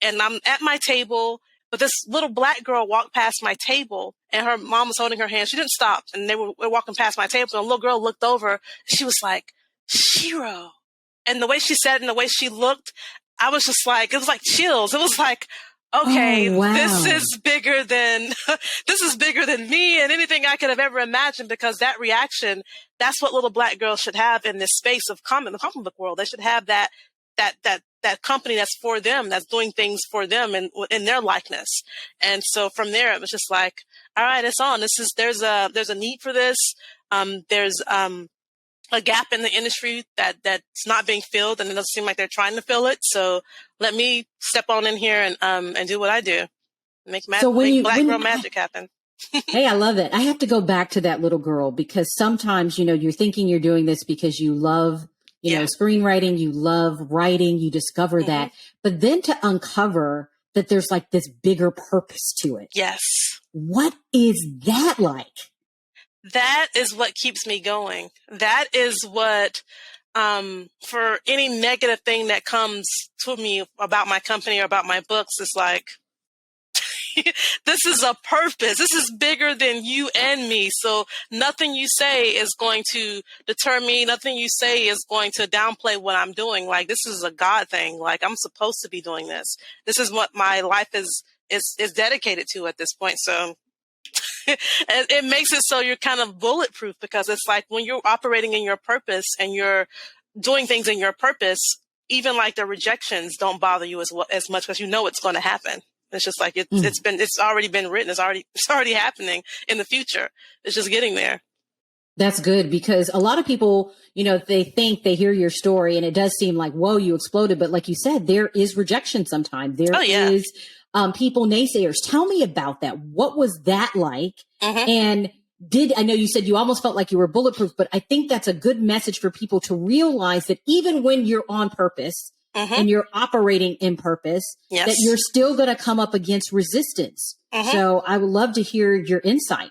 and I'm at my table, but this little black girl walked past my table, and her mom was holding her hand. She didn't stop, and they were walking past my table, and the little girl looked over, and she was like, Shero. And the way she said it and the way she looked, I was just like, it was like chills. It was like, okay, Oh, wow. this is bigger than me and anything I could have ever imagined, because that reaction, that's what little black girls should have in this space of the comic book world. They should have that company that's for them, that's doing things for them and in their likeness. And so from there, it was just like, all right, it's on. There's a need for this. There's a gap in the industry that's not being filled, and it doesn't seem like they're trying to fill it. So let me step on in here and do what I do. Make black girl magic happen. Hey, I love it. I have to go back to that little girl, because sometimes, you're thinking you're doing this because you love, screenwriting, you love writing, you discover that, but then to uncover that there's like this bigger purpose to it. Yes. What is that like? That is what keeps me going. That is what, for any negative thing that comes to me about my company or about my books, is like, this is a purpose. This is bigger than you and me. So nothing you say is going to deter me. Nothing you say is going to downplay what I'm doing. Like, this is a God thing. Like, I'm supposed to be doing this. This is what my life is dedicated to at this point. So it makes it so you're kind of bulletproof, because it's like when you're operating in your purpose and you're doing things in your purpose, even like the rejections don't bother you as much, because it's going to happen. It's just like it's already been written. It's already happening in the future. It's just getting there. That's good, because a lot of people, they think they hear your story and it does seem like, whoa, you exploded. But like you said, there is rejection sometimes. There is people, naysayers. Tell me about that. What was that like? And I know you said you almost felt like you were bulletproof, but I think that's a good message for people to realize that even when you're on purpose and you're operating in purpose, that you're still going to come up against resistance. So I would love to hear your insight.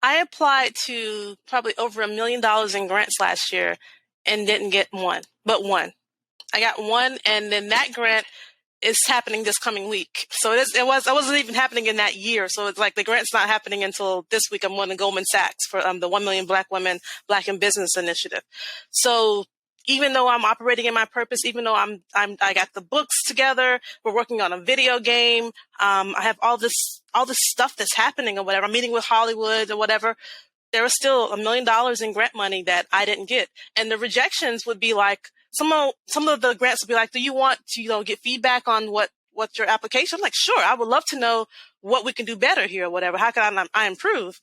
I applied to probably over $1 million in grants last year and didn't get one. I got one, and then that grant is happening this coming week. So it wasn't even happening in that year. So it's like the grant's not happening until this week. I'm going to Goldman Sachs for the 1 Million Black Women Black in Business initiative. So even though I'm operating in my purpose, even though I got the books together, we're working on a video game. I have all this stuff that's happening or whatever. I'm meeting with Hollywood or whatever. There was still $1 million in grant money that I didn't get. And the rejections would be like, some of the grants would be like, do you want to, get feedback on what's your application? I'm like, sure. I would love to know what we can do better here or whatever. How can I improve?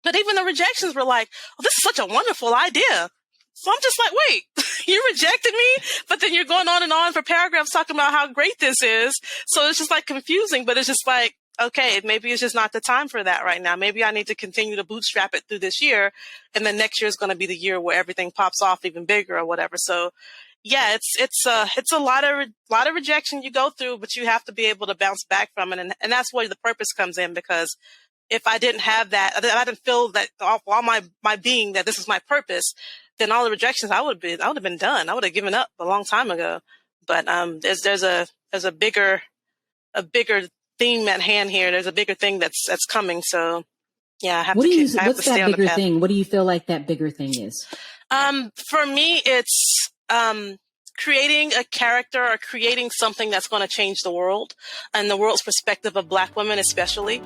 But even the rejections were like, oh, this is such a wonderful idea. So I'm just like, wait, you rejected me, but then you're going on for paragraphs talking about how great this is. So it's just like confusing, but it's just like, okay, maybe it's just not the time for that right now. Maybe I need to continue to bootstrap it through this year, and then next year is going to be the year where everything pops off even bigger or whatever. So yeah, it's a lot of rejection you go through, but you have to be able to bounce back from it. And that's where the purpose comes in, because if I didn't have that, I didn't feel that all my being that this is my purpose, then all the rejections, I would have been done. I would have given up a long time ago. But there's a bigger theme at hand here. There's a bigger thing that's coming. So yeah, I have to stay on the path. What's that bigger thing? What do you feel like that bigger thing is? For me, it's creating a character or creating something that's going to change the world and the world's perspective of Black women, especially.